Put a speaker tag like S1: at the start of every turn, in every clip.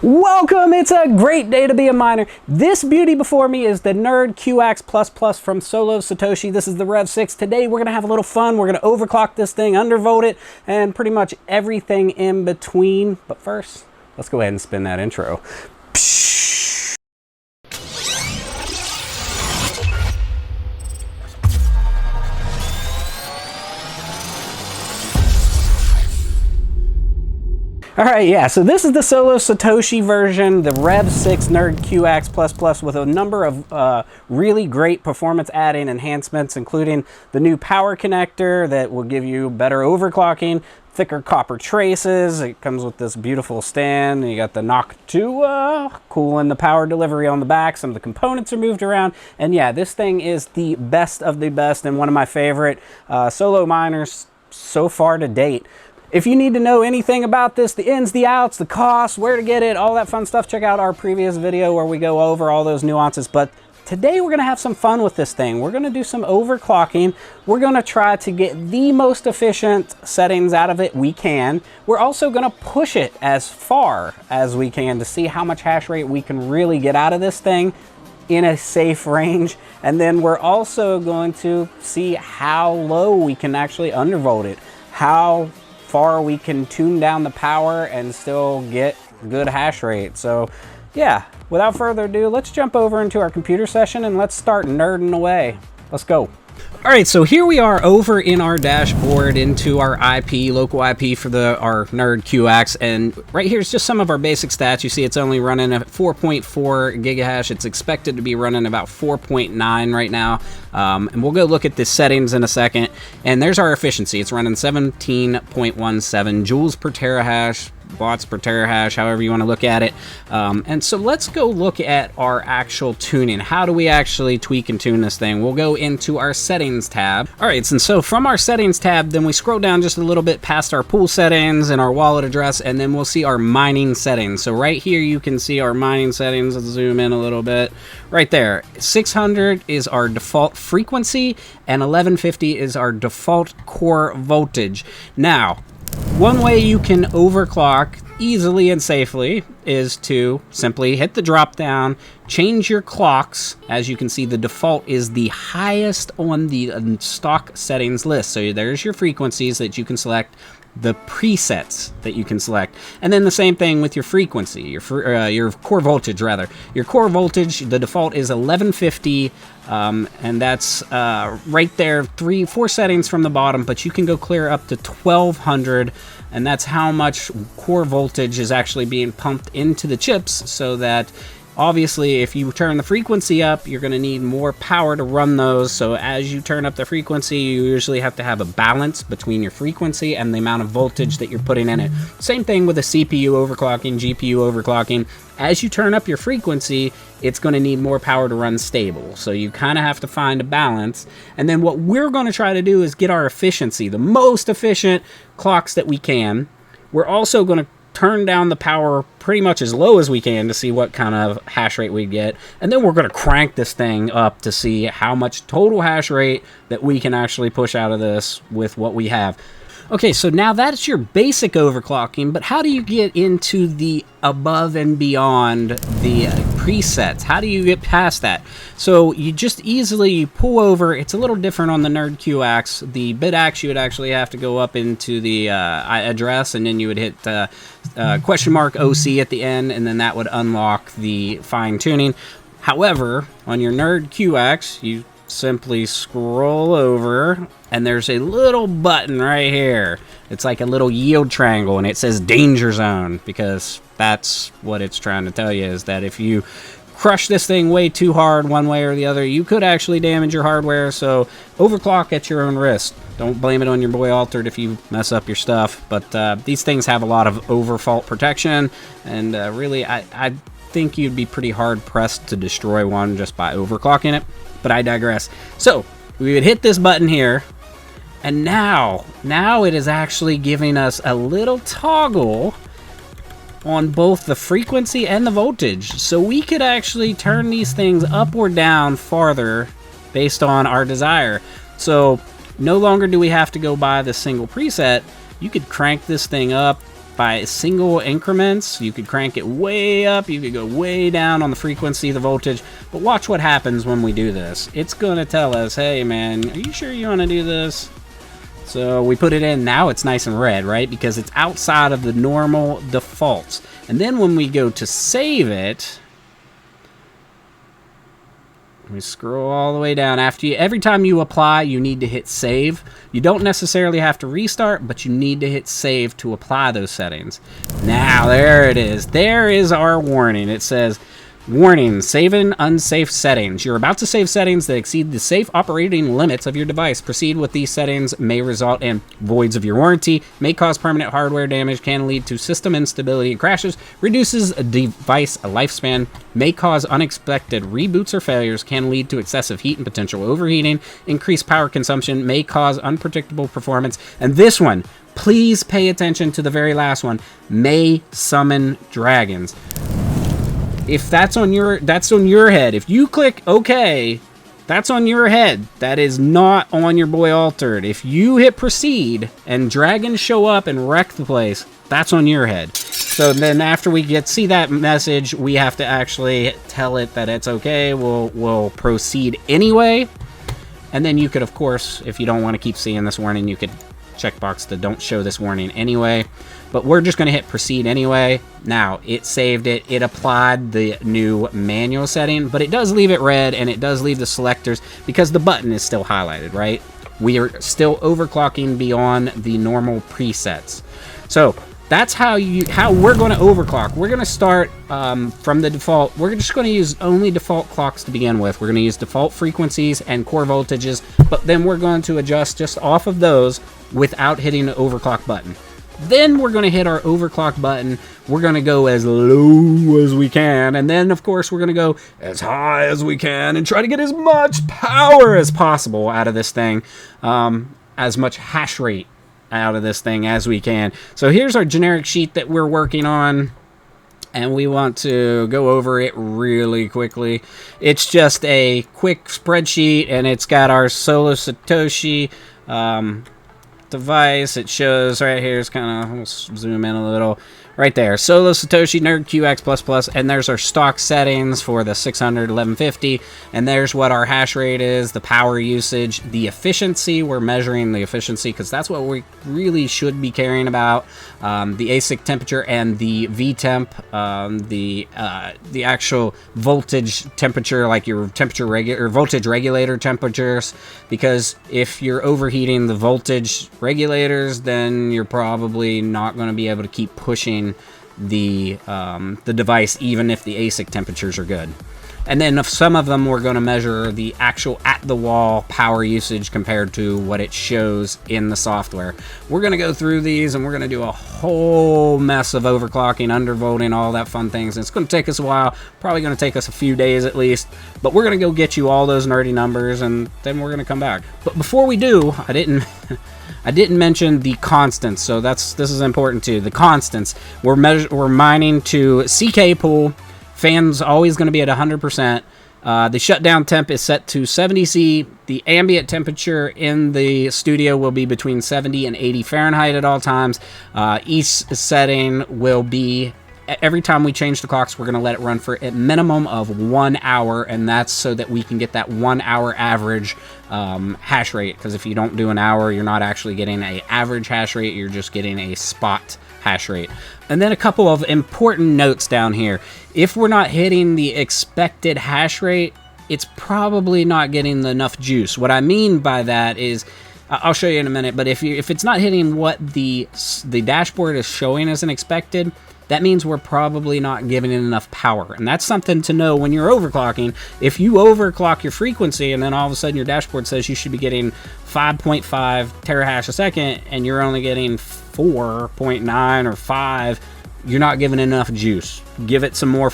S1: Welcome! It's a great day to be a miner. This beauty before me is the NerdQaxe from Solo Satoshi. This is the Rev 6. Today we're going to have a little fun. We're going to overclock this thing, undervolt it, and pretty much everything in between. But first, let's go ahead and spin that intro. Alright, yeah, so this is the Solo Satoshi version, the Rev 6 NerdQaxe with a number of really great performance-adding enhancements, including the new power connector that will give you better overclocking, thicker copper traces. It comes with this beautiful stand. You got the Knock 2 cooling the power delivery on the back. Some of the components are moved around. And yeah, this thing is the best of the best and one of my favorite solo miners so far to date. If you need to know anything about this, the ins, the outs, the costs, where to get it, all that fun stuff, check out our previous video where we go over all those nuances. But today we're going to have some fun with this thing. We're going to do some overclocking. We're going to try to get the most efficient settings out of it we can. We're also going to push it as far as we can to see how much hash rate we can really get out of this thing in a safe range. And then we're also going to see how low we can actually undervolt it, how far we can tune down the power and still get good hash rate. So yeah, without further ado, let's jump over into our computer session and let's start nerding away. Let's go. All right, so here we are over in our dashboard into our IP, local IP for our NerdQaxe, and right here is just some of our basic stats. You see it's only running at 4.4 gigahash. It's expected to be running about 4.9 right now, and we'll go look at the settings in a second. And there's our efficiency. It's running 17.17 joules per terahash, watts per terahash, however you want to look at it. And so let's go look at our actual tuning. How do we actually tweak and tune this thing? We'll go into our settings tab. All right, and so from our settings tab, then we scroll down just a little bit past our pool settings and our wallet address, and then we'll see our mining settings. So right here you can see our mining settings. Let's zoom in a little bit. Right there, 600 is our default frequency and 1150 is our default core voltage. Now, one way you can overclock easily and safely is to simply hit the drop down, change your clocks. As you can see, the default is the highest on the stock settings list. So there's your frequencies that you can select, the presets that you can select, and then the same thing with your frequency, your core voltage rather. Your core voltage, the default is 1150, and that's right there, 4 settings from the bottom, but you can go clear up to 1200, and that's how much core voltage is actually being pumped into the chips, so that obviously, if you turn the frequency up, you're going to need more power to run those. So as you turn up the frequency, you usually have to have a balance between your frequency and the amount of voltage that you're putting in it. Same thing with a CPU overclocking, GPU overclocking. As you turn up your frequency, it's going to need more power to run stable. So you kind of have to find a balance. And then what we're going to try to do is get our efficiency, the most efficient clocks that we can. We're also going to turn down the power pretty much as low as we can to see what kind of hash rate we get, and then we're going to crank this thing up to see how much total hash rate that we can actually push out of this with what we have. Okay, so now that's your basic overclocking, but how do you get into the above and beyond the presets? How do you get past that? So you just easily pull over. It's a little different on the NerdQaxe. The bitaxe, you would actually have to go up into the address, and then you would hit question mark OC at the end, and then that would unlock the fine tuning. However, on your NerdQaxe, you simply scroll over, and there's a little button right here. It's like a little yield triangle, and it says danger zone, because that's what it's trying to tell you, is that if you crush this thing way too hard one way or the other, you could actually damage your hardware. So overclock at your own risk. Don't blame it on your boy Altered if you mess up your stuff. But these things have a lot of overfault protection, and really I think you'd be pretty hard pressed to destroy one just by overclocking it. But I digress. So we would hit this button here, and now it is actually giving us a little toggle on both the frequency and the voltage. So we could actually turn these things up or down farther based on our desire. So no longer do we have to go by the single preset. You could crank this thing up by single increments. You could crank it way up, you could go way down on the frequency, the voltage, but watch what happens when we do this. It's gonna tell us, hey man, are you sure you wanna do this? So we put it in, now it's nice and red, right? Because it's outside of the normal defaults. And then when we go to save it, we scroll all the way down. Every time you apply, you need to hit save. You don't necessarily have to restart, but you need to hit save to apply those settings. Now, there it is. There is our warning. It says, warning, saving unsafe settings. You're about to save settings that exceed the safe operating limits of your device. Proceed with these settings may result in voids of your warranty, may cause permanent hardware damage, can lead to system instability and crashes, reduces a device lifespan, may cause unexpected reboots or failures, can lead to excessive heat and potential overheating, increased power consumption, may cause unpredictable performance, and this one, please pay attention to the very last one, may summon dragons. If that's on your head. If you click OK, that's on your head. That is not on your boy Altered. If you hit proceed and dragons show up and wreck the place, that's on your head. So then after we see that message, we have to actually tell it that it's okay. We'll proceed anyway. And then you could, of course, if you don't want to keep seeing this warning, you could checkbox the don't show this warning anyway. But we're just going to hit proceed anyway. Now, it saved it. It applied the new manual setting, but it does leave it red, and it does leave the selectors because the button is still highlighted, right? We are still overclocking beyond the normal presets. So that's how we're going to overclock. We're going to start from the default. We're just going to use only default clocks to begin with. We're going to use default frequencies and core voltages, but then we're going to adjust just off of those without hitting the overclock button. Then we're going to hit our overclock button. We're going to go as low as we can. And then, of course, we're going to go as high as we can and try to get as much power as possible out of this thing. As much hash rate out of this thing as we can. So here's our generic sheet that we're working on. And we want to go over it really quickly. It's just a quick spreadsheet, and it's got our Solo Satoshi device. It shows right here. It's kind of, we'll zoom in a little. Right there, Solo Satoshi NerdQaxe++, and there's our stock settings for the 600, 1150, and there's what our hash rate is, the power usage, the efficiency. We're measuring the efficiency because that's what we really should be caring about. The ASIC temperature and the VTemp, the actual voltage temperature, like your voltage regulator temperatures, because if you're overheating the voltage regulators, then you're probably not going to be able to keep pushing the device even if the ASIC temperatures are good. And then some of them we're going to measure the actual at-the-wall power usage compared to what it shows in the software. We're going to go through these, and we're going to do a whole mess of overclocking, undervolting, all that fun things. And it's going to take us a while, probably going to take us a few days at least, but we're going to go get you all those nerdy numbers, and then we're going to come back. But before we do, I didn't mention the constants, so this is important too. The constants, we're mining to CK pool. Fan's always going to be at 100%. The shutdown temp is set to 70 C. The ambient temperature in the studio will be between 70 and 80 Fahrenheit at all times. Each setting will be, every time we change the clocks, we're going to let it run for a minimum of 1 hour, and that's so that we can get that 1 hour average hash rate, because if you don't do an hour, you're not actually getting an average hash rate, you're just getting a spot hash rate. And then a couple of important notes down here. If we're not hitting the expected hash rate, it's probably not getting enough juice. What I mean by that is, I'll show you in a minute, but if it's not hitting what the dashboard is showing as an expected, that means we're probably not giving it enough power. And that's something to know when you're overclocking. If you overclock your frequency and then all of a sudden your dashboard says you should be getting 5.5 terahash a second and you're only getting 4.9 or 5, you're not giving enough juice. Give it some more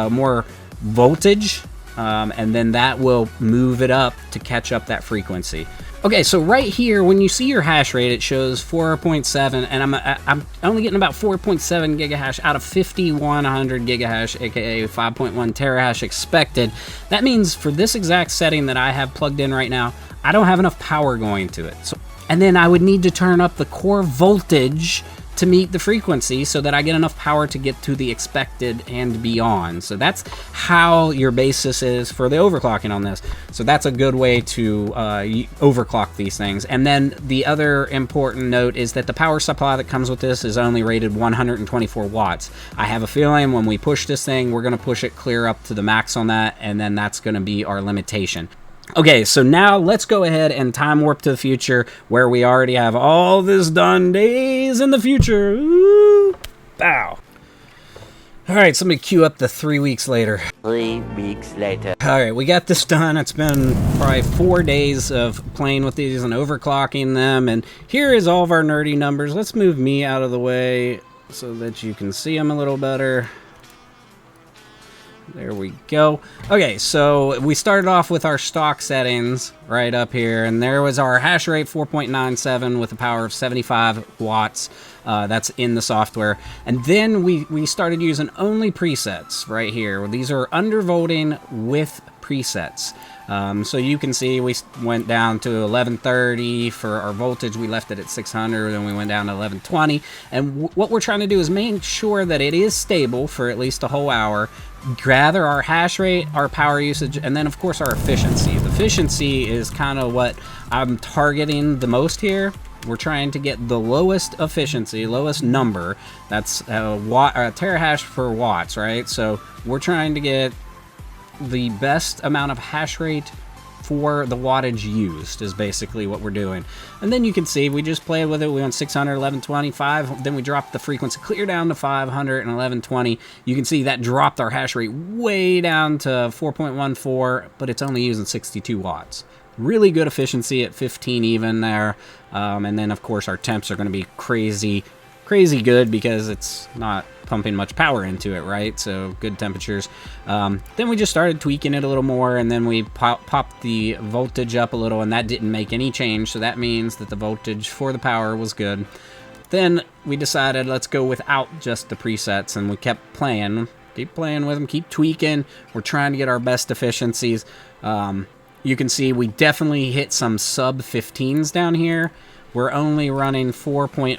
S1: more voltage, and then that will move it up to catch up that frequency. Okay, so right here, when you see your hash rate, it shows 4.7, and I'm only getting about 4.7 gigahash out of 5100 gigahash, aka 5.1 terahash expected. That means for this exact setting that I have plugged in right now, I don't have enough power going to it. And then I would need to turn up the core voltage to meet the frequency so that I get enough power to get to the expected and beyond. So that's how your basis is for the overclocking on this. So that's a good way to overclock these things. And then the other important note is that the power supply that comes with this is only rated 124 watts. I have a feeling when we push this thing, we're going to push it clear up to the max on that, and then that's going to be our limitation. Okay, so now let's go ahead and time warp to the future, where we already have all this done days in the future. Ooh, bow. All right, so let me queue up the 3 weeks later.
S2: 3 weeks later.
S1: All right, we got this done. It's been probably 4 days of playing with these and overclocking them. And here is all of our nerdy numbers. Let's move me out of the way so that you can see them a little better. There we go. Okay, so we started off with our stock settings right up here, and there was our hash rate 4.97 with a power of 75 watts. That's in the software. And then we started using only presets right here. These are undervolting with presets. So you can see we went down to 1130 for our voltage. We left it at 600, and we went down to 1120. And what we're trying to do is make sure that it is stable for at least a whole hour. Gather our hash rate, our power usage, and then of course our efficiency. The efficiency is kind of what I'm targeting the most here. We're trying to get the lowest efficiency, lowest number. That's terahash per watts, right? So we're trying to get the best amount of hash rate for the wattage used is basically what we're doing. And then you can see we just played with it. We went 600, 1125, then we dropped the frequency clear down to 500 and 1120. You can see that dropped our hash rate way down to 4.14, but it's only using 62 watts. Really good efficiency at 15 even there. And then of course our temps are going to be crazy good because it's not pumping much power into it, right? So good temperatures. Then we just started tweaking it a little more, and then we popped the voltage up a little, and that didn't make any change. So that means that the voltage for the power was good. Then we decided let's go without just the presets, and we kept playing, keep playing with them, keep tweaking. We're trying to get our best efficiencies. You can see we definitely hit some sub 15s down here. We're only running 4.05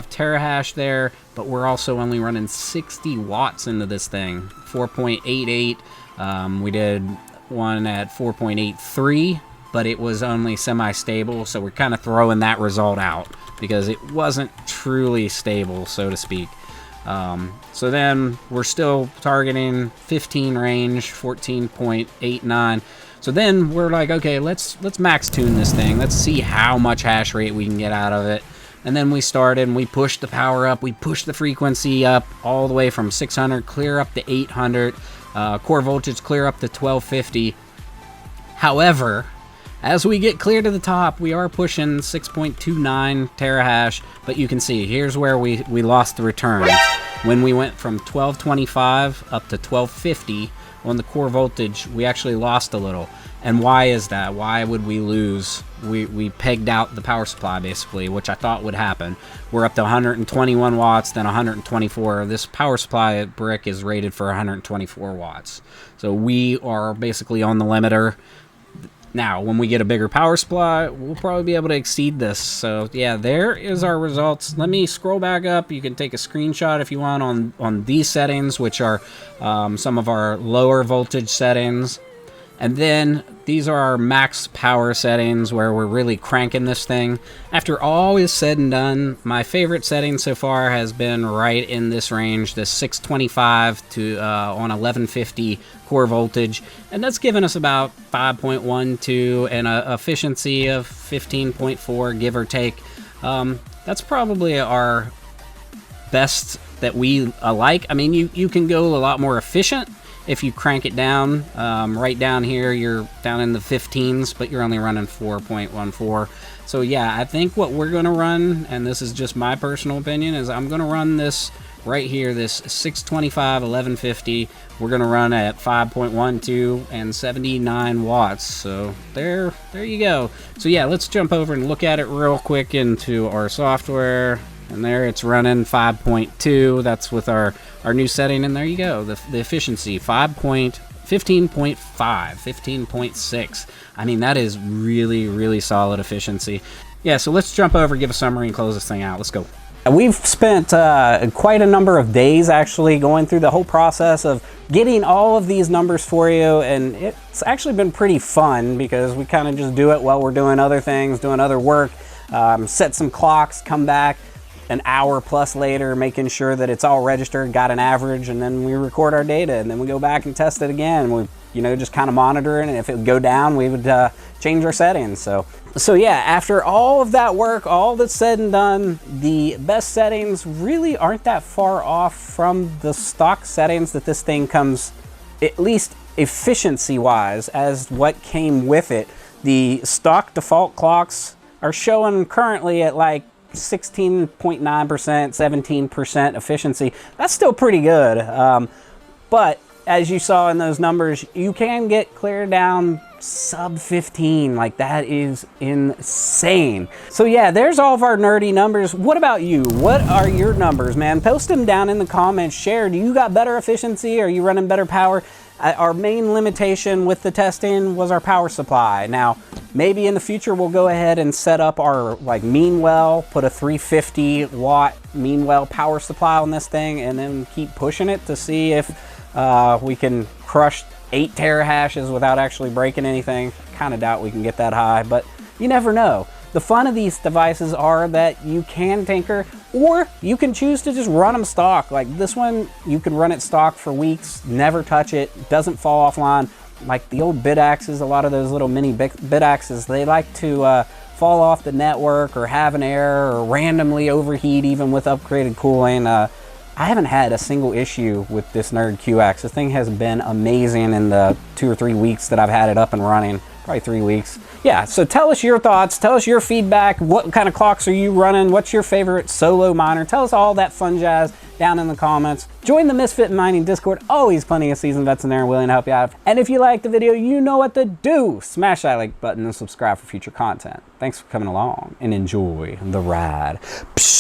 S1: terahash there, but we're also only running 60 watts into this thing. 4.88. We did one at 4.83, but it was only semi-stable, so we're kind of throwing that result out because it wasn't truly stable, so to speak. So then we're still targeting 15 range, 14.89. So then we're like, okay, let's max tune this thing. Let's see how much hash rate we can get out of it. And then we started and we pushed the power up. We pushed the frequency up all the way from 600 clear up to 800. Core voltage clear up to 1250. However, as we get clear to the top, we are pushing 6.29 terahash. But you can see, here's where we lost the returns. When we went from 1225 up to 1250, on the core voltage, we actually lost a little. And why is that? Why would we lose? We pegged out the power supply, basically, which I thought would happen. We're up to 121 watts, then 124. This power supply brick is rated for 124 watts. So we are basically on the limiter. Now, when we get a bigger power supply, we'll probably be able to exceed this. So, yeah, there is our results. Let me scroll back up. You can take a screenshot if you want on these settings, which are some of our lower voltage settings. And then these are our max power settings where we're really cranking this thing. After all is said and done, my favorite setting so far has been right in this range, this 625 to on 1150 core voltage. And that's given us about 5.12 and an efficiency of 15.4, give or take. That's probably our best that we like. I mean, you can go a lot more efficient if you crank it down. Right down here, you're down in the 15s, but you're only running 4.14. So yeah, I think what we're going to run, and this is just my personal opinion, is I'm going to run this right here, this 625 1150. We're going to run at 5.12 and 79 watts. So there you go. So yeah, let's jump over and look at it real quick into our software. And there it's running 5.2. That's with our new setting. And there you go. The efficiency, 15.5, 15.6. I mean, that is really, really solid efficiency. Yeah, so let's jump over, give a summary, and close this thing out. Let's go. We've spent quite a number of days actually going through the whole process of getting all of these numbers for you, and it's actually been pretty fun because we kind of just do it while we're doing other things, doing other work, set some clocks, come back an hour plus later, making sure that it's all registered, got an average, and then we record our data, and then we go back and test it again. We, you know, just kind of monitor it, and if it would go down, we would change our settings. So yeah, after all of that work, all that's said and done, the best settings really aren't that far off from the stock settings that this thing comes, at least efficiency-wise, as what came with it. The stock default clocks are showing currently at like 16.9%, 17% efficiency. That's still pretty good. But as you saw in those numbers, you can get clear down sub 15. Like, that is insane. So yeah, there's all of our nerdy numbers. What about you? What are your numbers, man? Post them down in the comments. Share. Do you got better efficiency? Are you running better power? Our main limitation with the testing was our power supply. Now, maybe in the future we'll go ahead and set up our like mean well, put a 350 watt mean well power supply on this thing, and then keep pushing it to see if we can crush 8 terahashes without actually breaking anything. Kind of doubt we can get that high, but you never know. The fun of these devices are that you can tinker, or you can choose to just run them stock. Like this one, you can run it stock for weeks, never touch it, doesn't fall offline. Like the old bitaxes, a lot of those little mini bitaxes, they like to fall off the network or have an error or randomly overheat even with upgraded cooling. I haven't had a single issue with this NerdQaxe. This thing has been amazing in the 2 or 3 weeks that I've had it up and running. Probably 3 weeks. Yeah, so tell us your thoughts, tell us your feedback. What kind of clocks are you running? What's your favorite solo miner? Tell us all that fun jazz down in the comments. Join the Misfit Mining Discord. Always plenty of seasoned vets in there willing to help you out. And if you liked the video, you know what to do. Smash that like button and subscribe for future content. Thanks for coming along and enjoy the ride. Psh.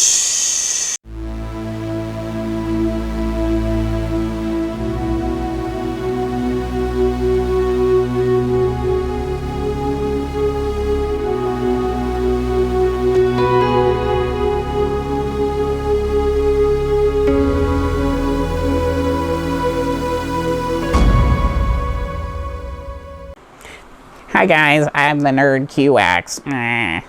S1: Hi guys, I'm the NerdQaxe.